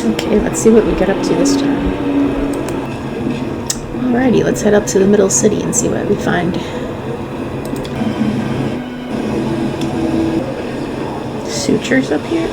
Okay, let's see what we get up to this time. Alrighty, let's head up to the middle city and see what we find. Sutures up here?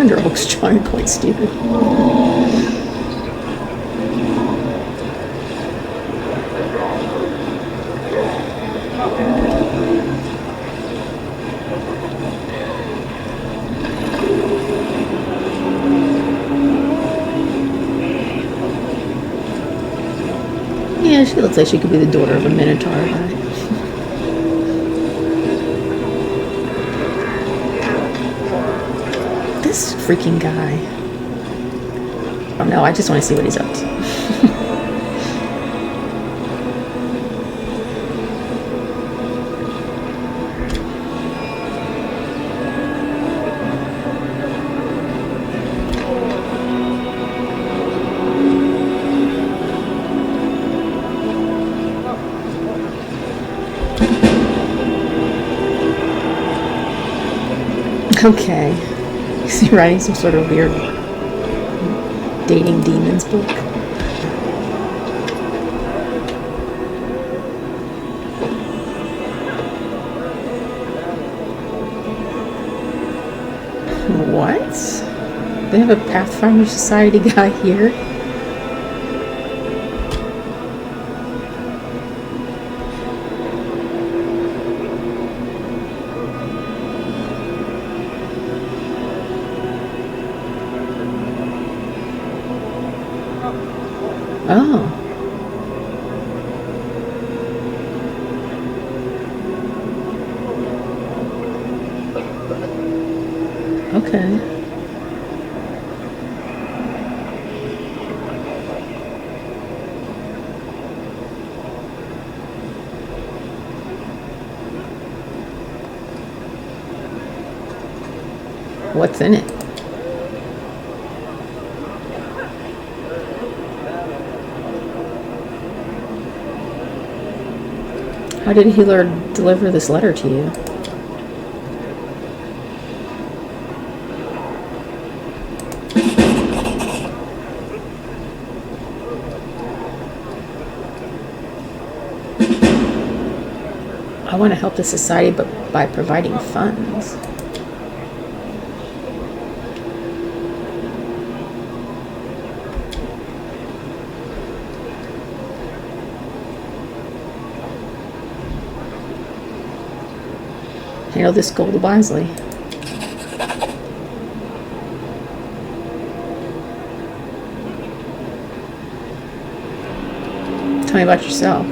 They're all trying quite stupid. Yeah, she looks like she could be the daughter of a Minotaur, right? This freaking guy. Oh no, I just want to see what he's up to. Okay. Is he writing some sort of weird dating demons book? What? They have a Pathfinder Society guy here? Oh. Okay. What's in it? How did Healer deliver this letter to you? I want to help the society, but by providing funds. Handle this gold wisely. Tell me about yourself.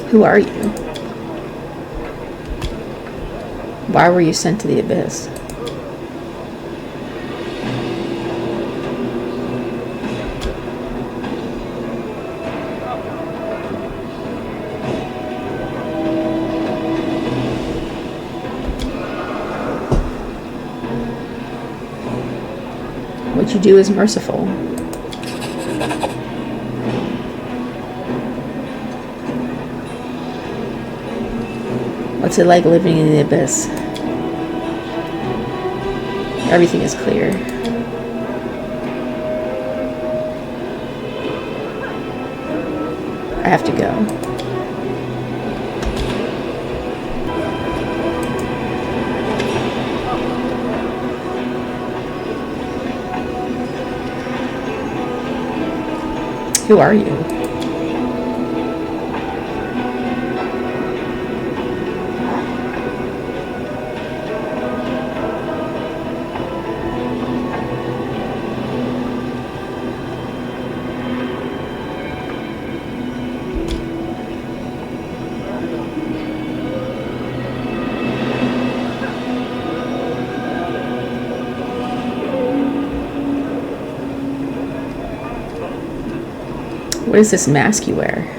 Who are you? Why were you sent to the Abyss? What you do is merciful. What's it like living in the Abyss? Everything is clear. I have to go. Who are you? What is this mask you wear?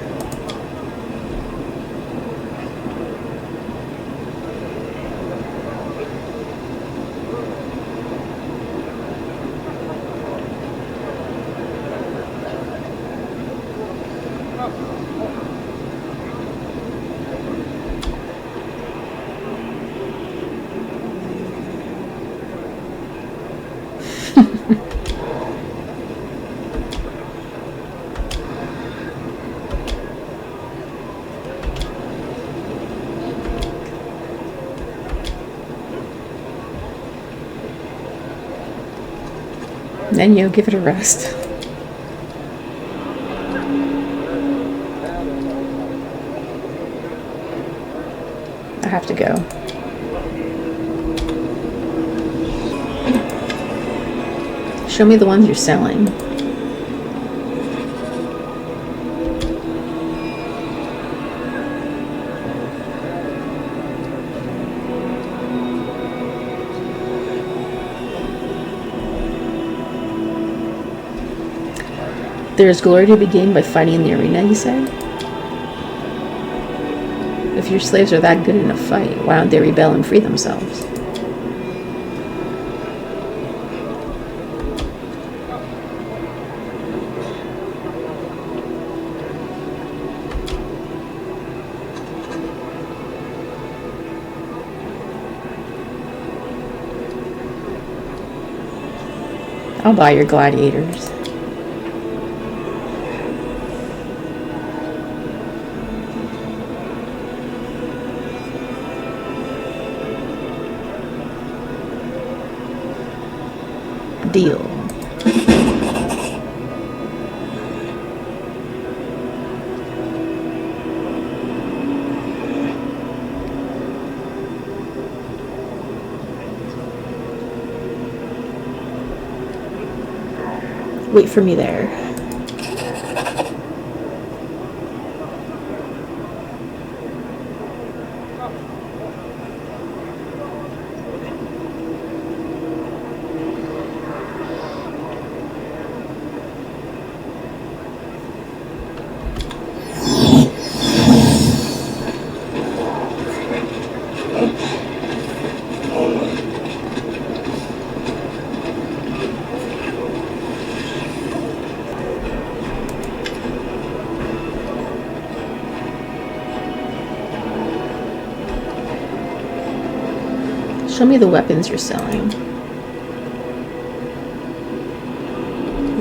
Then you give it a rest. I have to go. Show me the ones you're selling. There is glory to be gained by fighting in the arena, you said? If your slaves are that good in a fight, why don't they rebel and free themselves? I'll buy your gladiators. Deal. Wait for me there. Show me the weapons you're selling.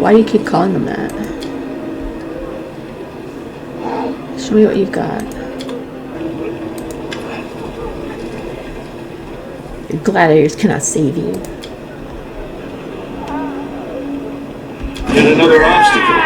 Why do you keep calling them that? Show me what you've got. Your gladiators cannot save you. Yet another obstacle.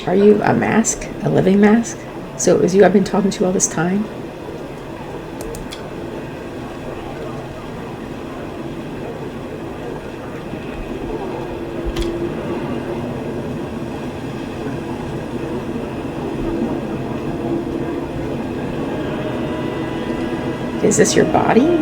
Are you a mask? A living mask? So it was you I've been talking to all this time? Is this your body?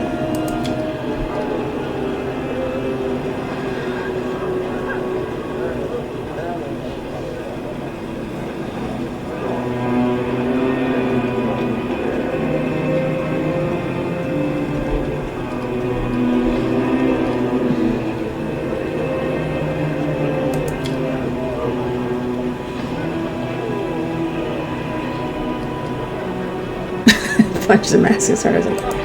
punch the mask as hard as I can.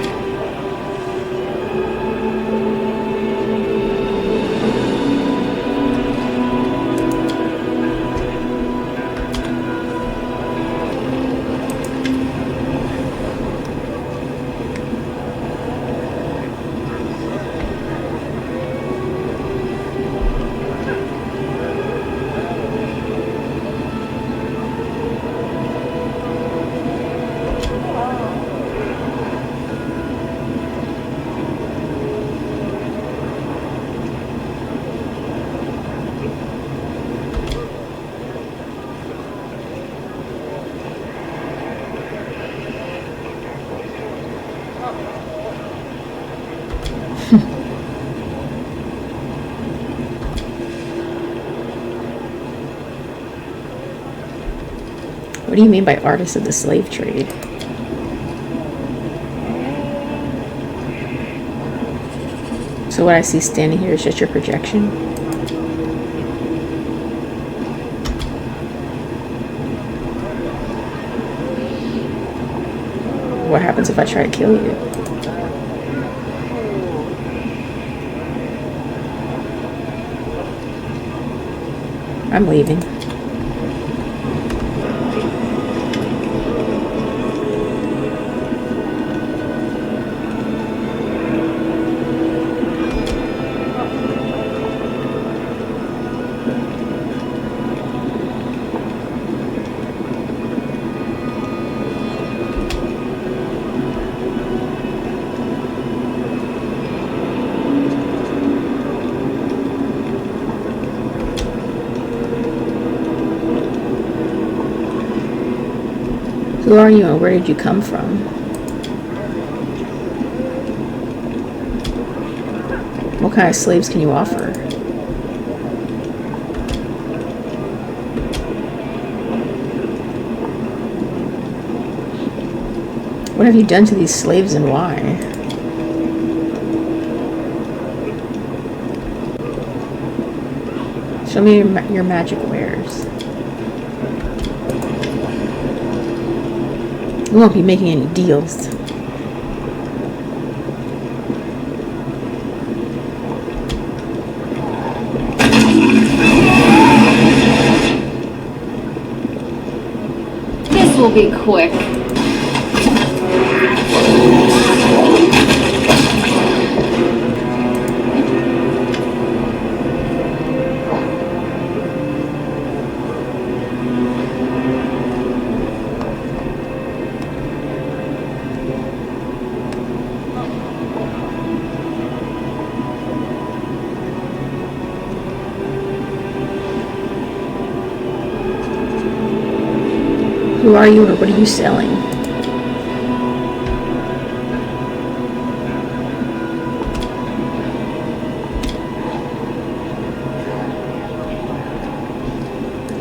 What do you mean by artists of the slave trade? So what I see standing here is just your projection? What happens if I try to kill you? I'm leaving. Who are you and where did you come from? What kind of slaves can you offer? What have you done to these slaves and why? Show me your magic wares. We won't be making any deals. This will be quick. Who are you or what are you selling?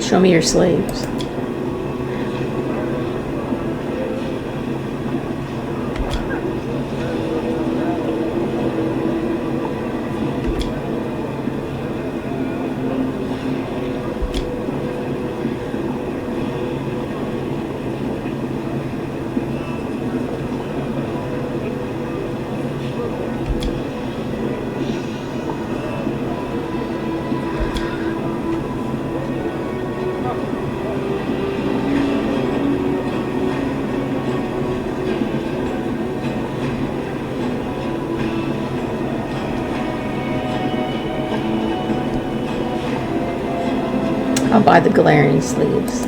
Show me your slaves. I'll buy the Galarian sleeves.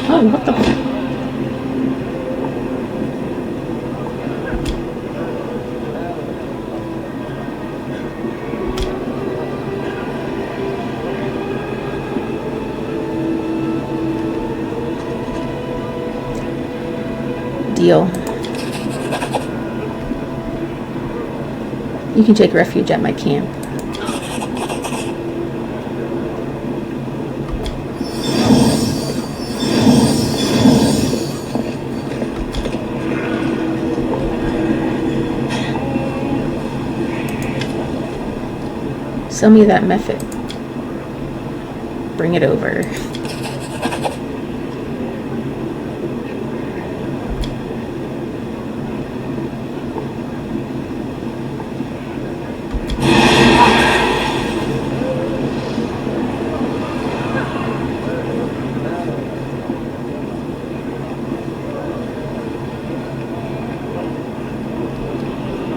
Oh, what the fuck? Deal. You can take refuge at my camp. Sell me that method. Bring it over.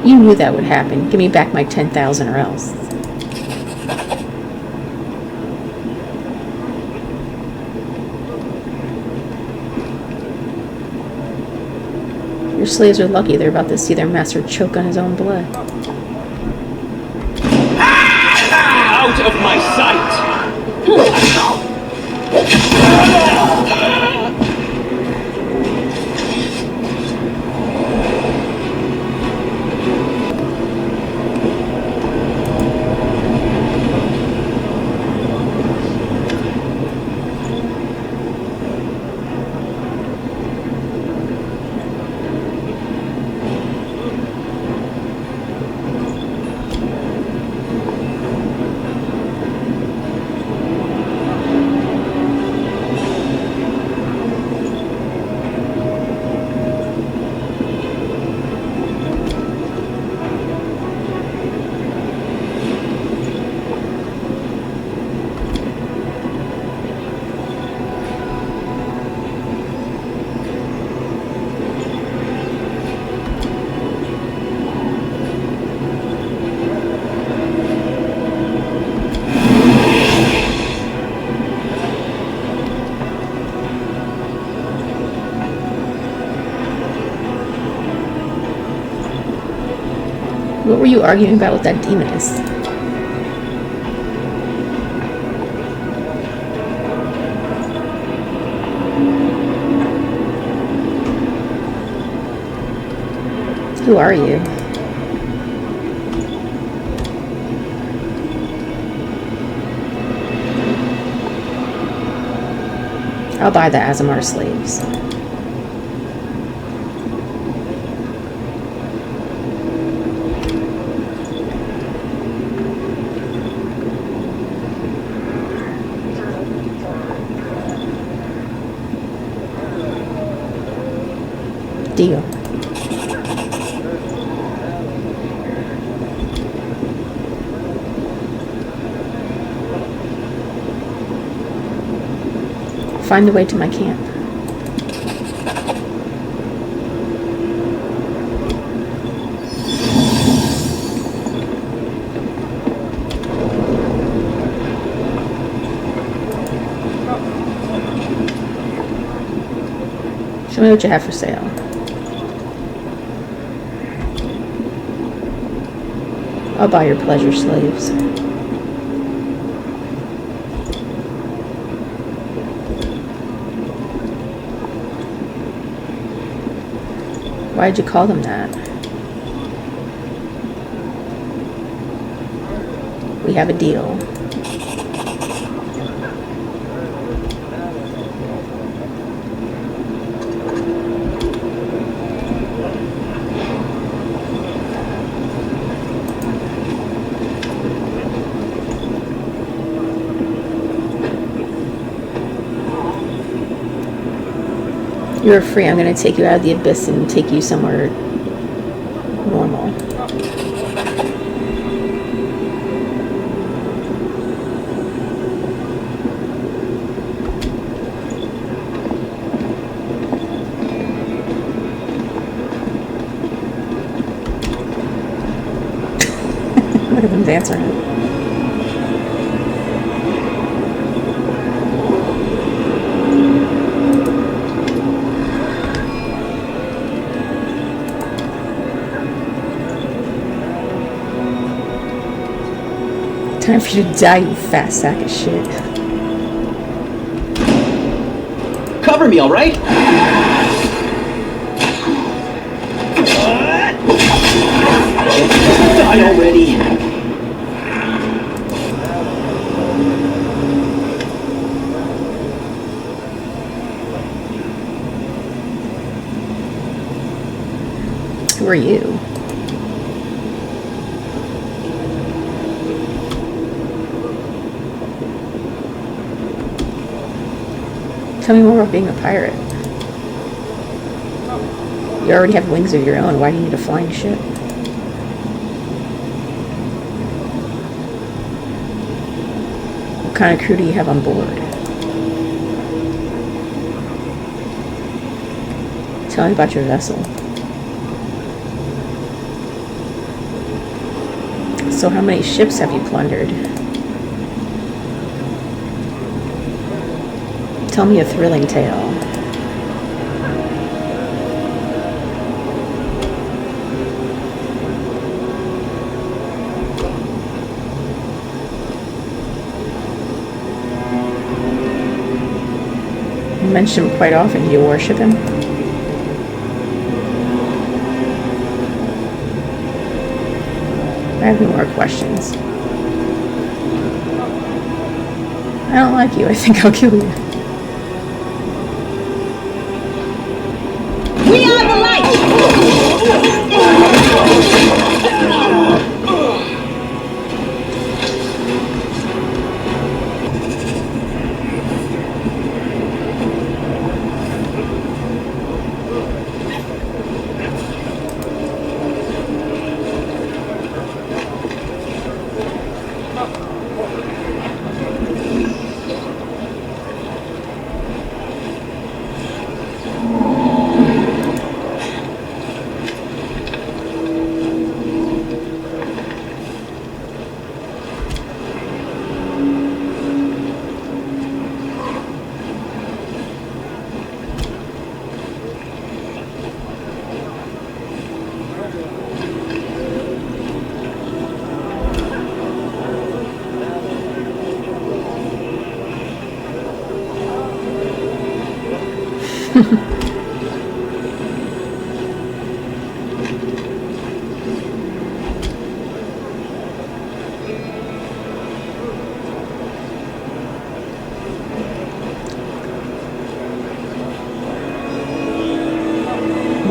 You knew that would happen. Give me back my 10,000 or else. Your slaves are lucky they're about to see their master choke on his own blood. Out of my sight! What were you arguing about with that demoness? Who are you? I'll buy the Azamar slaves. Deal. Find the way to my camp. Show me what you have for sale. I'll buy your pleasure slaves. Why'd you call them that? We have a deal. You're free. I'm going to take you out of the abyss and take you somewhere normal. Look at them dancing around. Time for you to die, you fat sack of shit. Cover me, all right? Die already. Who are you? Tell me more about being a pirate. You already have wings of your own. Why do you need a flying ship? What kind of crew do you have on board? Tell me about your vessel. So how many ships have you plundered? Tell me a thrilling tale. You mention him quite often. Do you worship him? I have no more questions. I don't like you. I think I'll kill you. We are the light!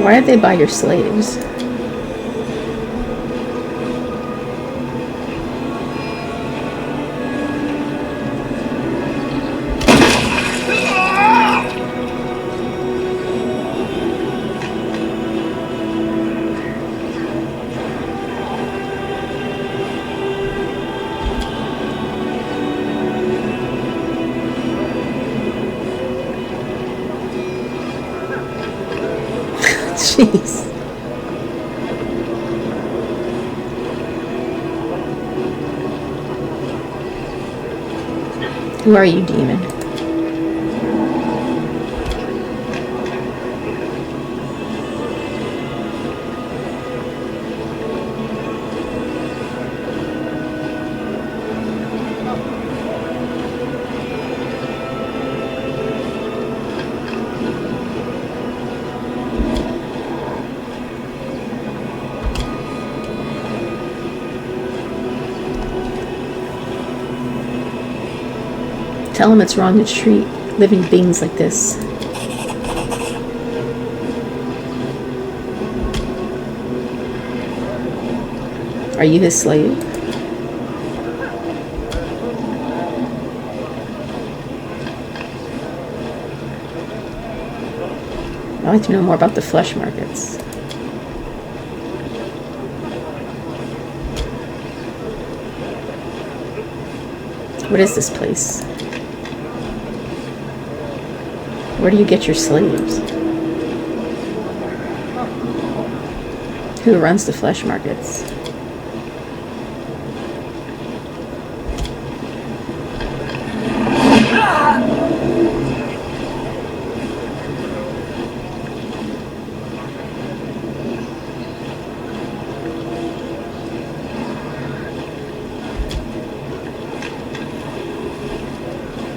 Why did they buy your slaves? Jeez. Who are you, demon? Tell him it's wrong to treat living beings like this. Are you his slave? I'd like to know more about the Fleshmarkets. What is this place? Where do you get your slaves? Who runs the Fleshmarkets?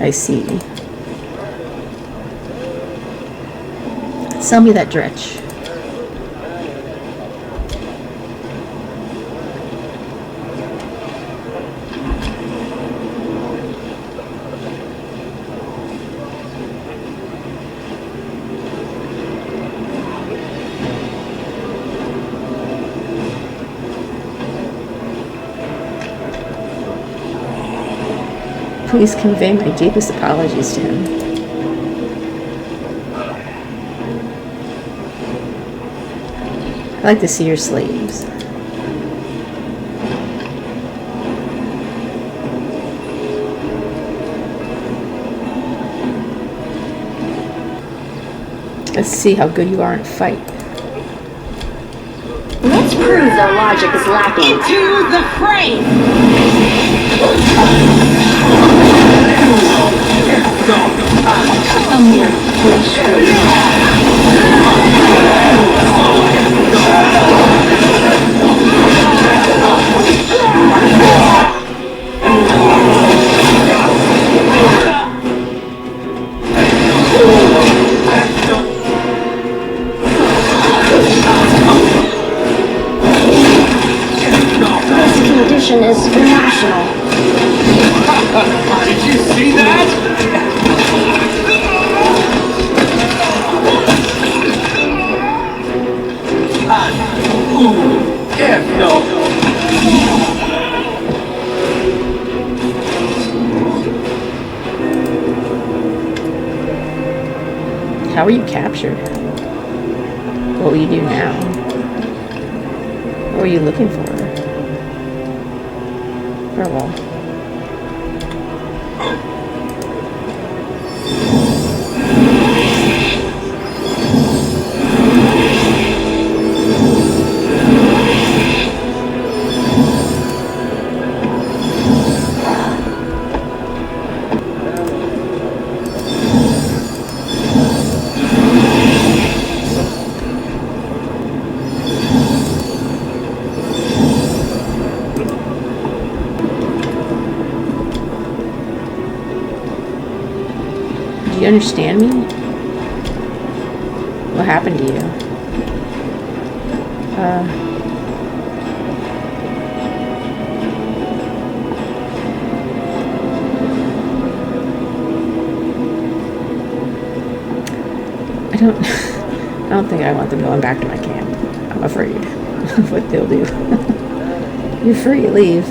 I see. Sell me that dretch. Please convey my deepest apologies to him. like to see your sleeves. Let's see how good you are in a fight. Let's prove their logic is lacking. Into the frame! A mere condition is irrational. Did you see that? No. How are you captured? What will you do now? What are you looking for? Farewell. Do you understand me? What happened to you? I don't think I want them going back to my camp. I'm afraid of what they'll do. You're free, leave.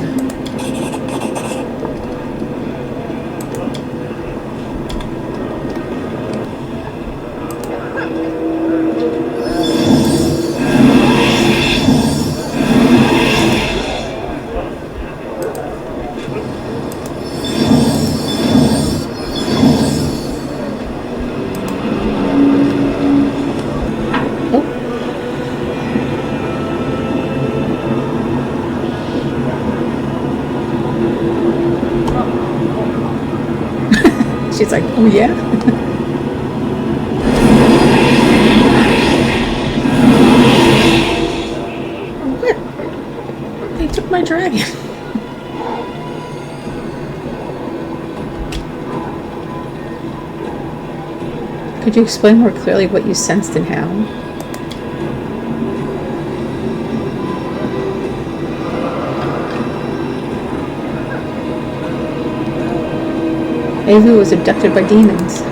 She's like, oh yeah? What? They took my dragon. Could you explain more clearly what you sensed and how? Aivu was abducted by demons.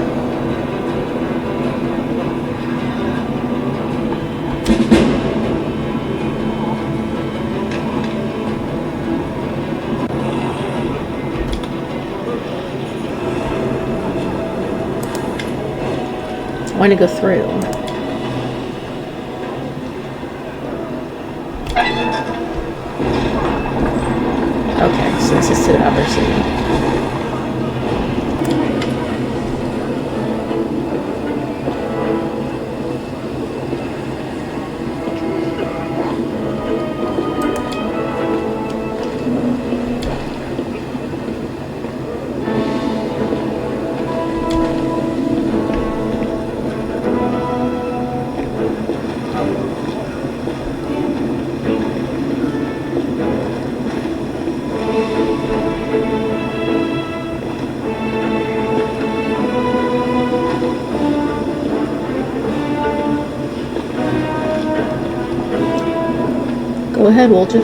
I want to go through. Okay, so this is to the upper city. Go ahead, Walter.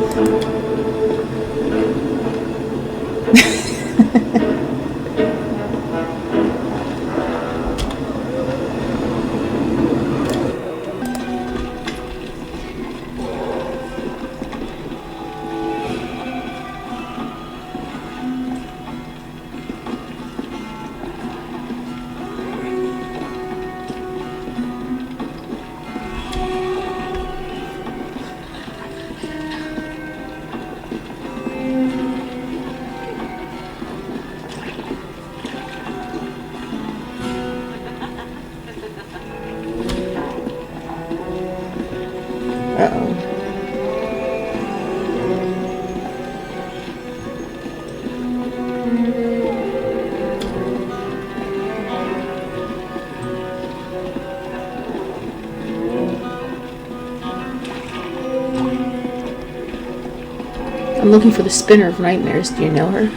Uh-oh. I'm looking for the Spinner of Nightmares. Do you know her?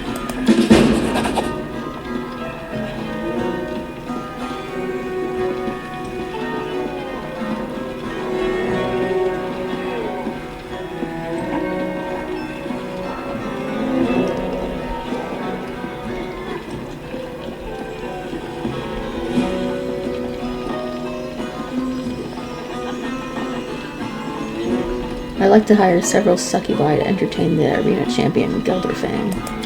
I like to hire several succubi to entertain the arena champion Gelderfang.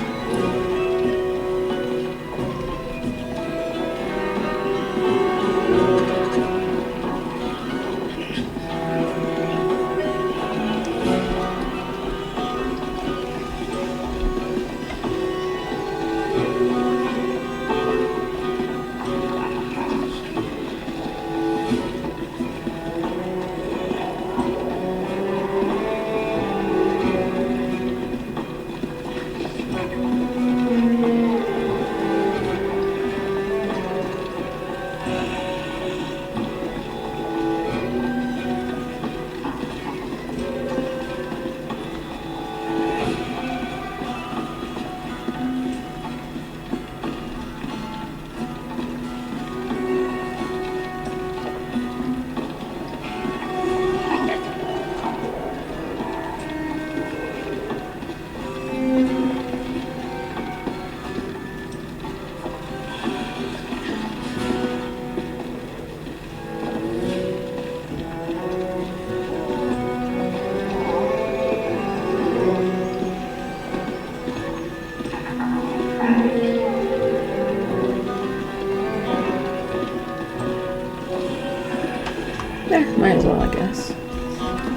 Might as well, I guess.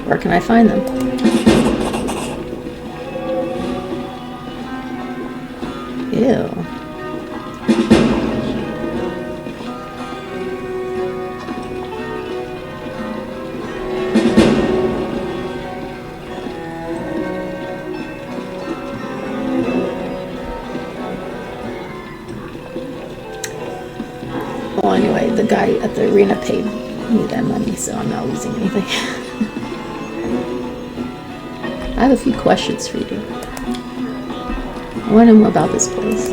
Where can I find them? Ew. Well, anyway, the guy at the arena paid me that money, so I'm not losing anything. I have a few questions for you. I want to know more about this place.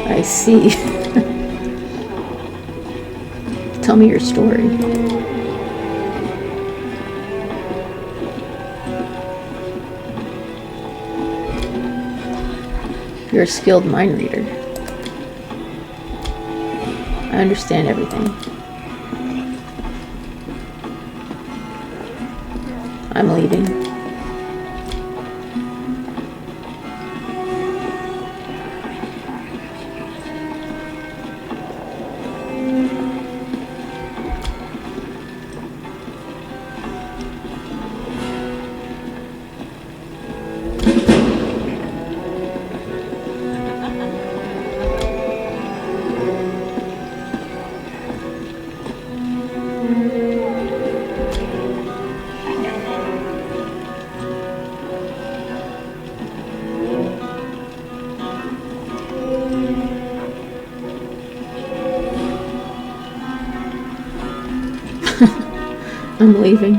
I see. Tell me your story. You're a skilled mind reader. I understand everything. I'm leaving. I'm leaving.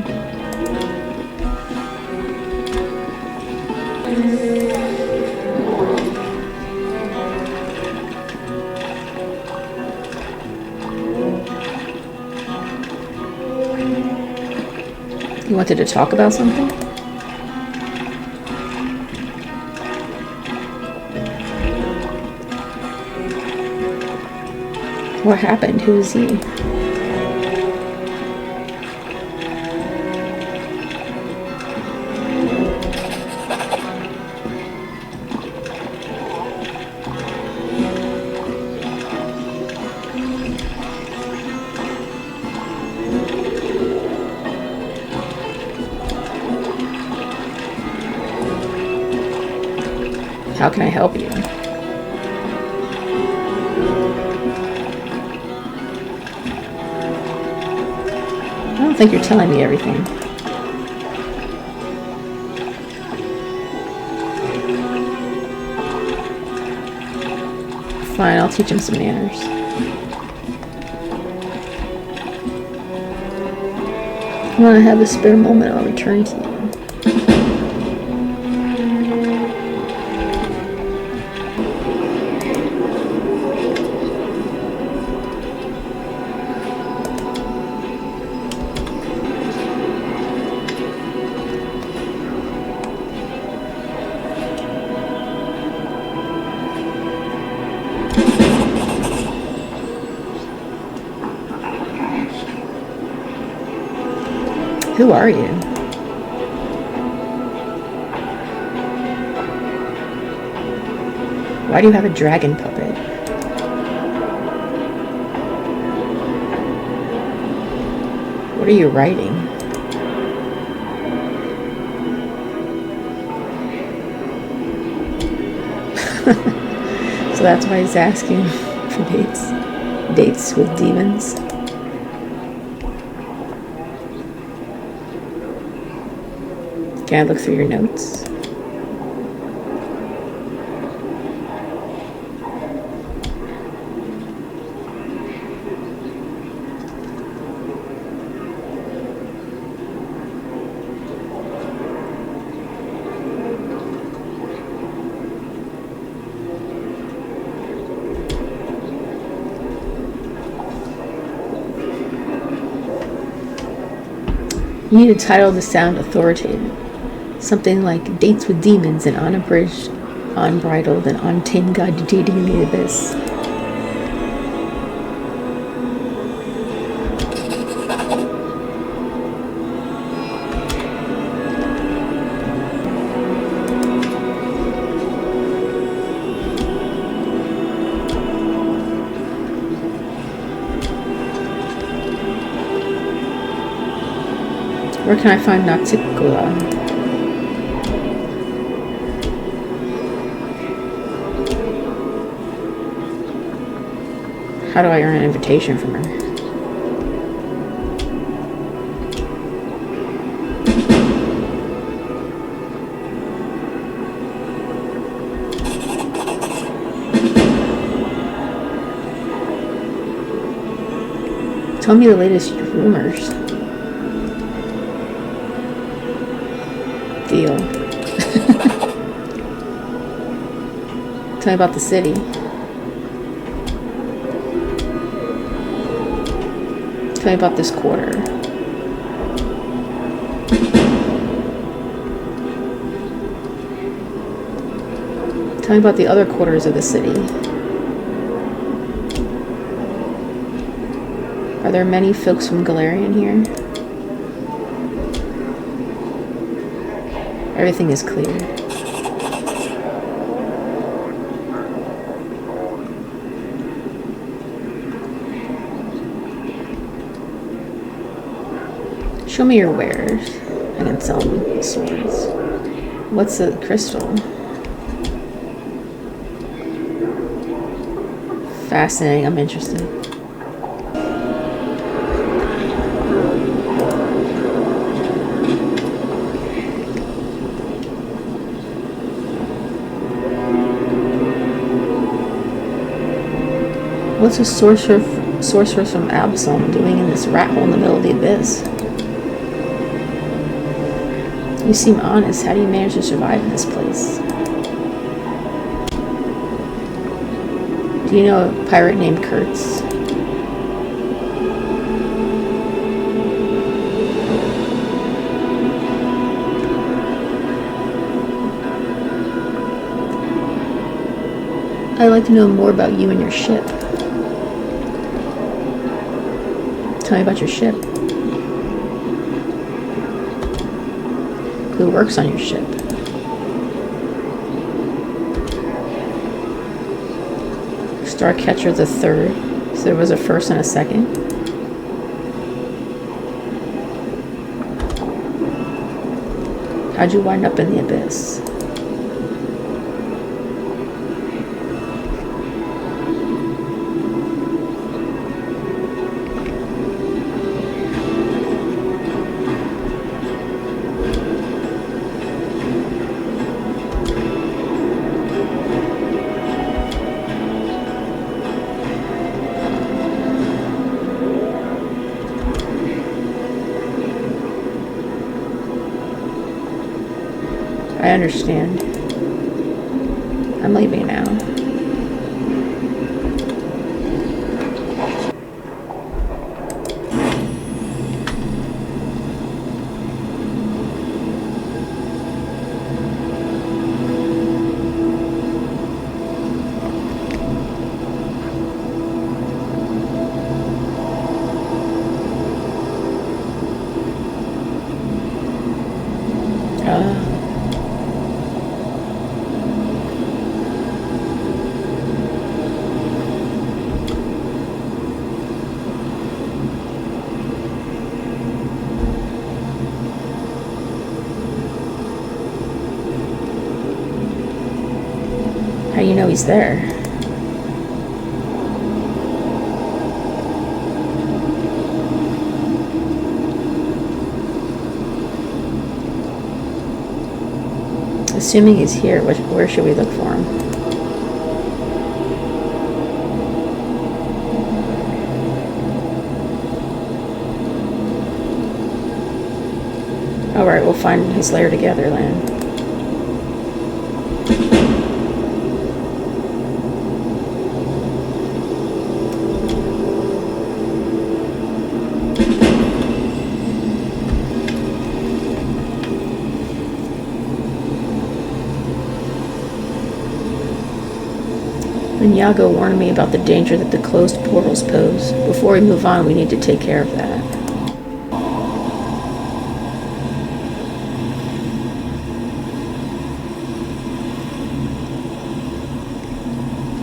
You wanted to talk about something? What happened? Who is he? How can I help you? I don't think you're telling me everything. Fine, I'll teach him some manners. When I have a spare moment, I'll return to you. Who are you? Why do you have a dragon puppet? What are you writing? So that's why he's asking for dates. Dates with demons. Can I look through your notes? You need to title the sound authoritative. Something like Dates with Demons and Unabridged, Unbridled, and Untamed Guide to Dating in the Abyss. Where can I find Nocticula? How do I earn an invitation from her? Tell me the latest rumors. Deal. Tell me about the city. Tell me about this quarter. Tell me about the other quarters of the city. Are there many folks from Galarian here? Everything is clear. Show me your wares. I can sell them swords. What's the crystal? Fascinating, I'm interested. What's a sorceress from Absalom doing in this rat hole in the middle of the abyss? You seem honest. How do you manage to survive in this place? Do you know a pirate named Kurtz? I'd like to know more about you and your ship. Tell me about your ship. Who works on your ship? Starcatcher the third. So there was a first and a second. How'd you wind up in the abyss? I understand. I'm leaving now. How do you know he's there? Assuming he's here, where should we look for him? Alright, we'll find his lair together then. Yago warned me about the danger that the closed portals pose. Before we move on, we need to take care of that.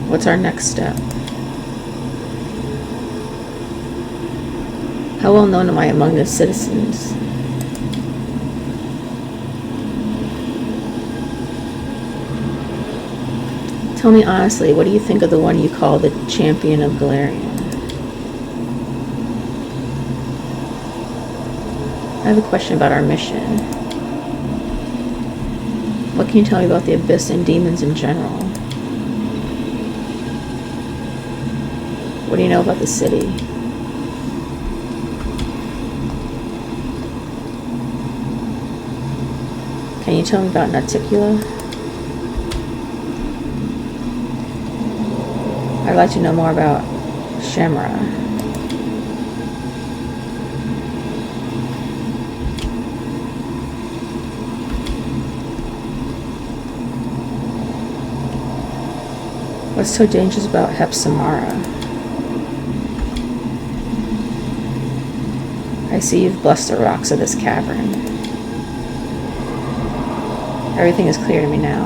What's our next step? How well known am I among the citizens? Tell me honestly, what do you think of the one you call the champion of Galarian? I have a question about our mission. What can you tell me about the Abyss and demons in general? What do you know about the city? Can you tell me about Nauticula? I'd like to know more about Shamra. What's so dangerous about Hepsamara? I see you've blessed the rocks of this cavern. Everything is clear to me now.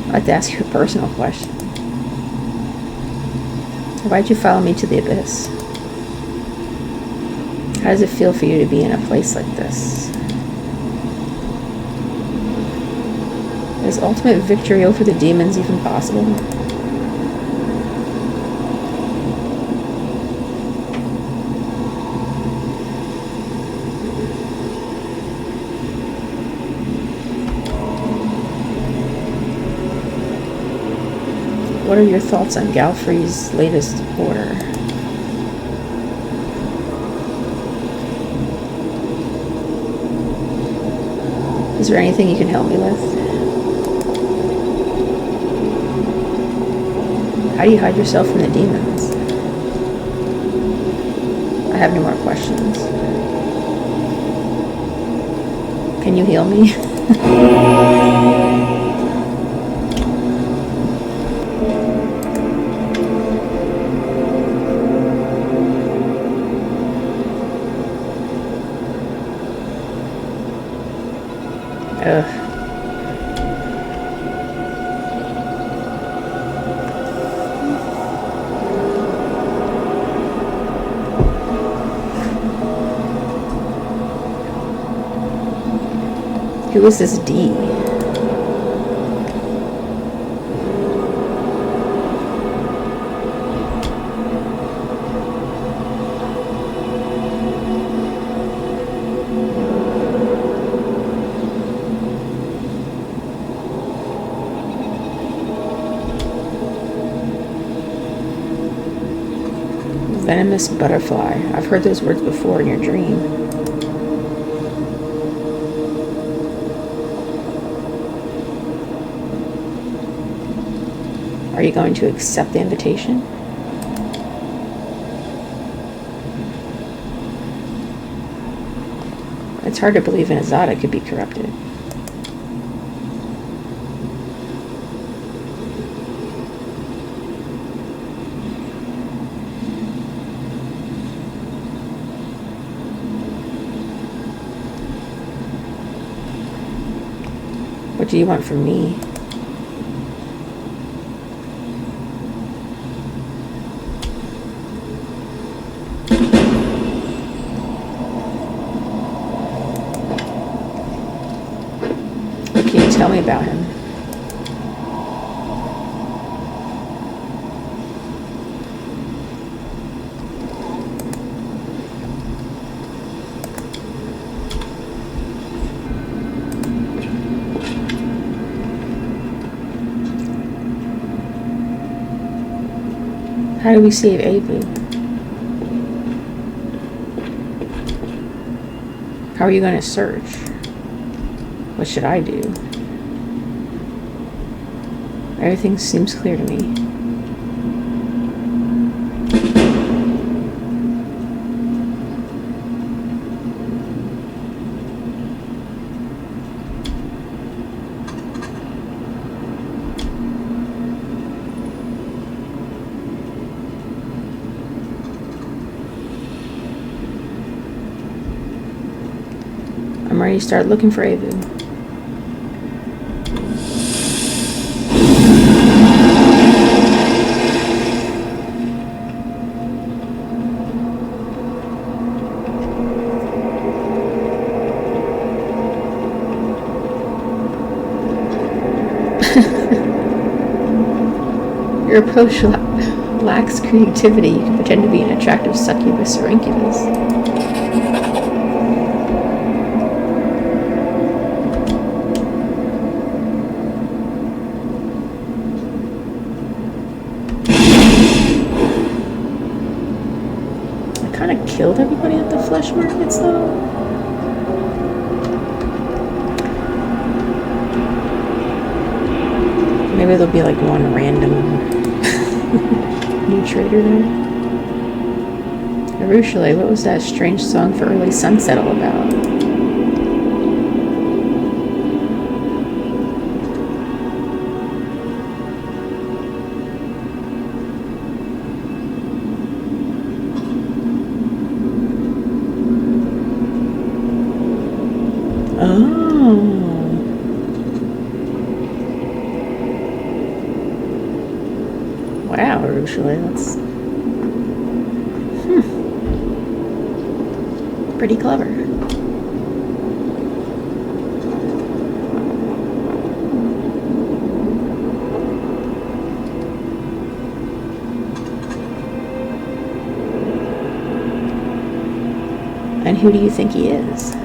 I'd like to ask you a personal question. Why'd you follow me to the Abyss? How does it feel for you to be in a place like this? Is ultimate victory over the demons even possible? What are your thoughts on Galfrey's latest order? Is there anything you can help me with? How do you hide yourself from the demons? I have no more questions. Can you heal me? Ugh. Who is this D? Venomous butterfly. I've heard those words before in your dream. Are you going to accept the invitation? It's hard to believe an Azada could be corrupted. What do you want from me? What can you tell me about him? How do we save Aivu? How are you going to search? What should I do? Everything seems clear to me. I'm ready to start looking for Aivu. Your approach lacks creativity. You can pretend to be an attractive succubus or incubus. I kind of killed everybody at the Fleshmarkets, though. Maybe there'll be like one random new trader there. Arushale, what was that strange song for early sunset all about? Oh. Wow, Arushale, that's pretty clever. And who do you think he is?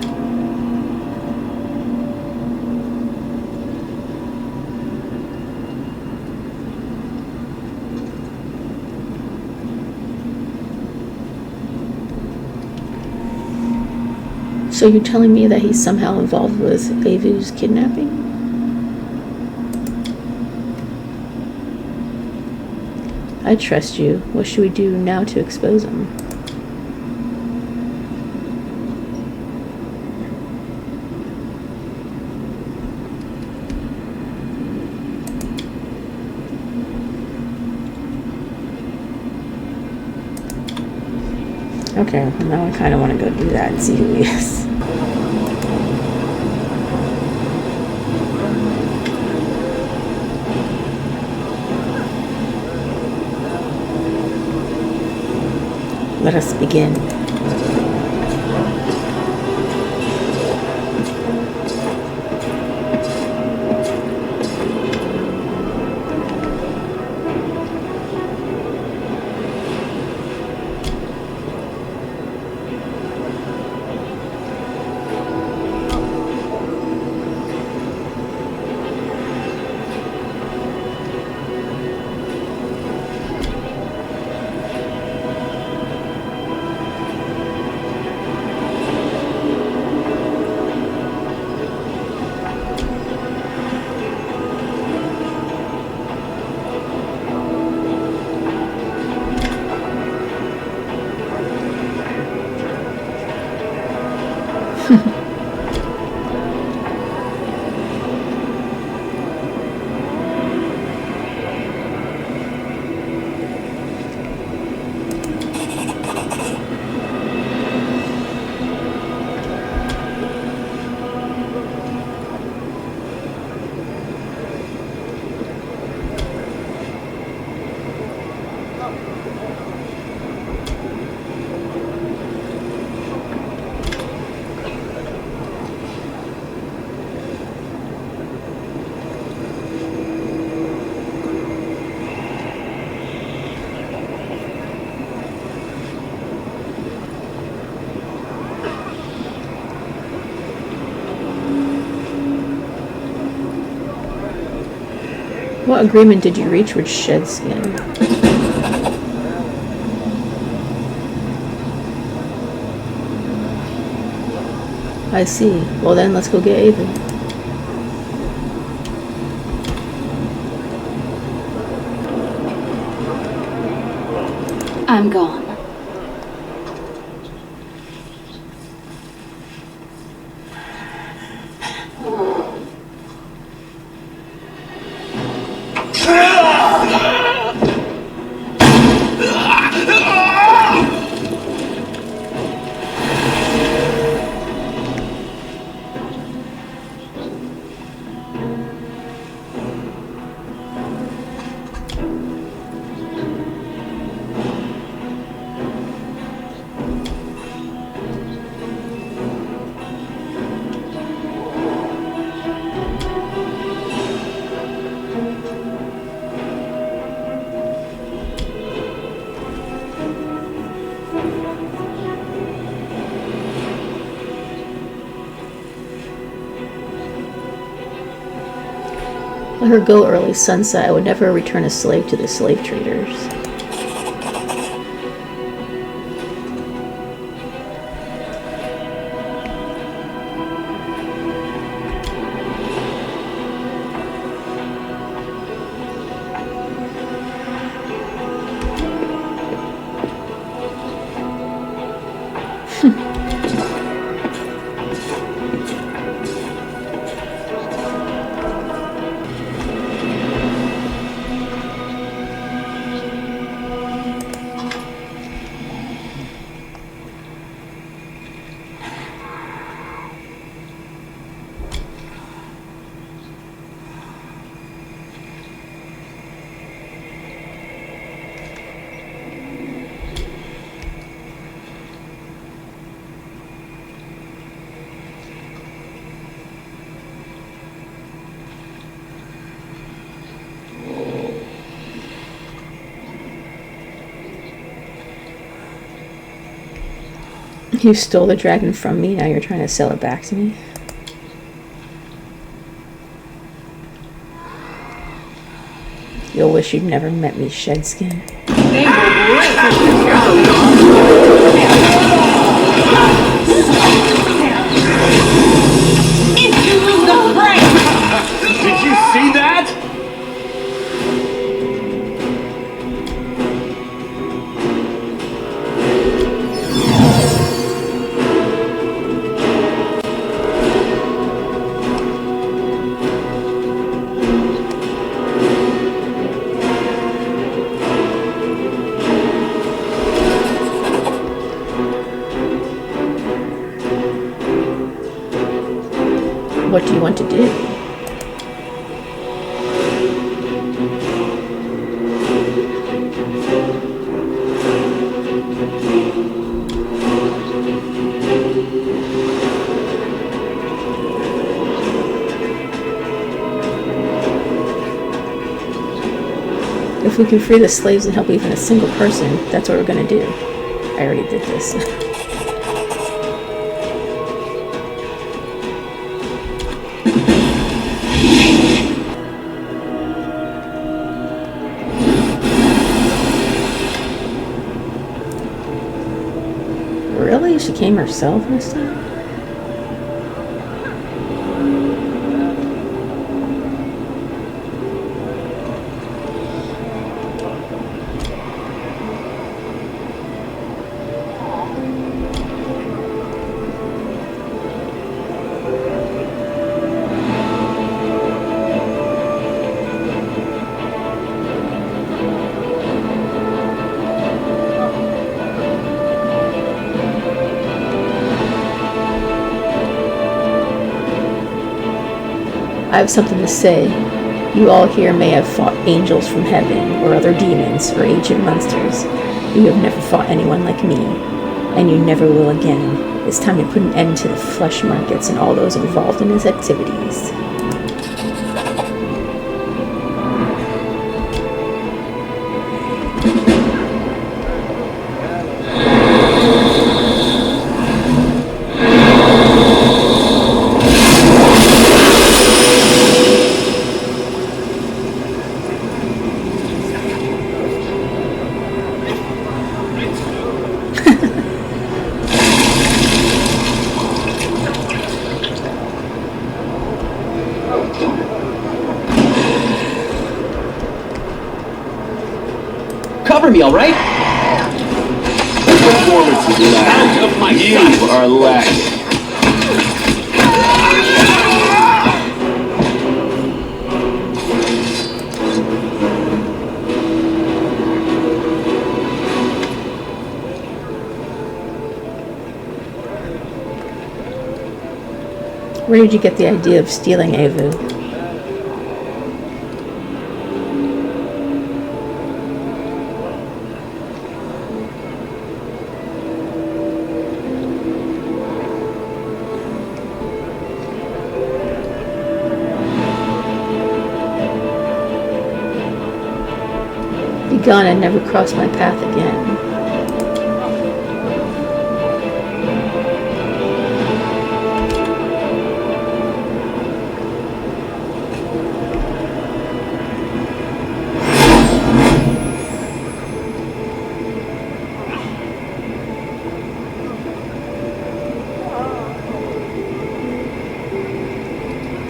So you're telling me that he's somehow involved with Aivu's kidnapping? I trust you. What should we do now to expose him? Okay, well now I kind of want to go do that and see who he is. Let us begin. What agreement did you reach with Shedskin? I see. Well then, let's go get Aivu. I'm gone. Let her go, early sunset. I would never return a slave to the slave traders. You stole the dragon from me, now you're trying to sell it back to me? You'll wish you'd never met me, Shedskin. Did you see that? What do you want to do? If we can free the slaves and help even a single person, that's what we're gonna do. I already did this. Really? She came herself this time? I have something to say. You all here may have fought angels from heaven, or other demons, or ancient monsters. You have never fought anyone like me, and you never will again. It's time to put an end to the Fleshmarkets and all those involved in his activities. cover me, alright? Performance is lacking. Out of my You sight. are lacking. Where did you get the idea of stealing Aivu? Be gone and never cross my path again.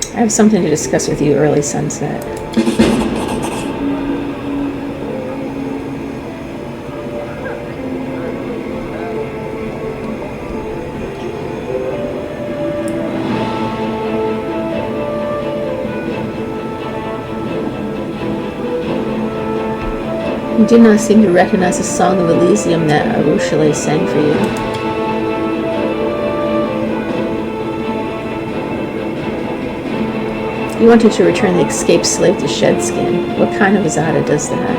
I have something to discuss with you, early sunset. You did not seem to recognize the Song of Elysium that Arushale sang for you. You wanted to return the escaped slave to Shedskin. What kind of Azada does that?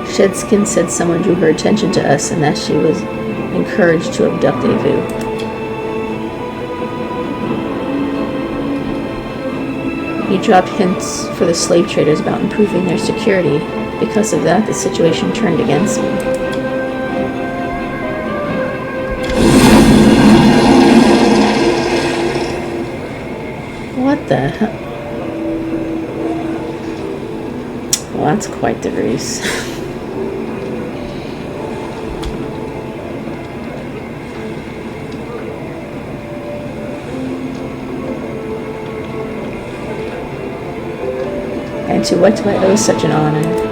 Shedskin said someone drew her attention to us and that she was encouraged to abduct Aivu. He dropped hints for the slave traders about improving their security. Because of that, the situation turned against me. What the hell? Well, that's quite the ruse. And to what do I owe such an honor?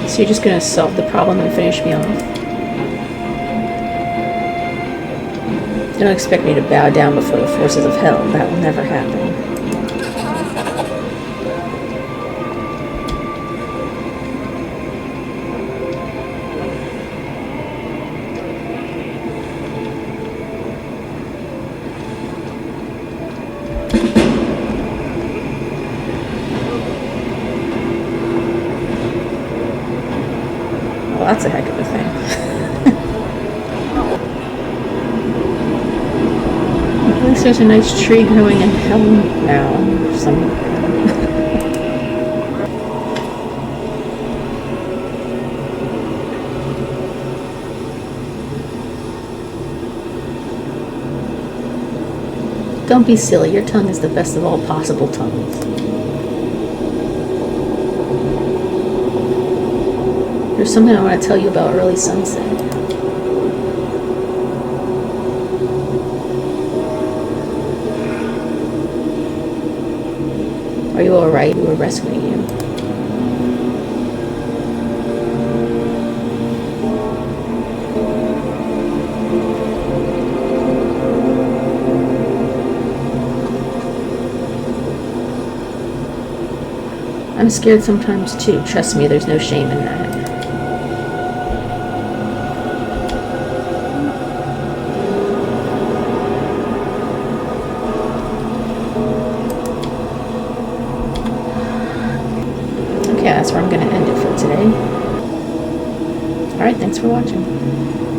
So you're just going to solve the problem and finish me off? Don't expect me to bow down before the forces of hell. That will never happen. Well, that's a heck of a thing. At least there's a nice tree growing in hell now. Don't be silly. Your tongue is the best of all possible tongues. There's something I want to tell you about early sunset. Are you alright? We were rescuing you. I'm scared sometimes too. Trust me, there's no shame in that. Okay, that's where I'm going to end it for today. Alright, thanks for watching.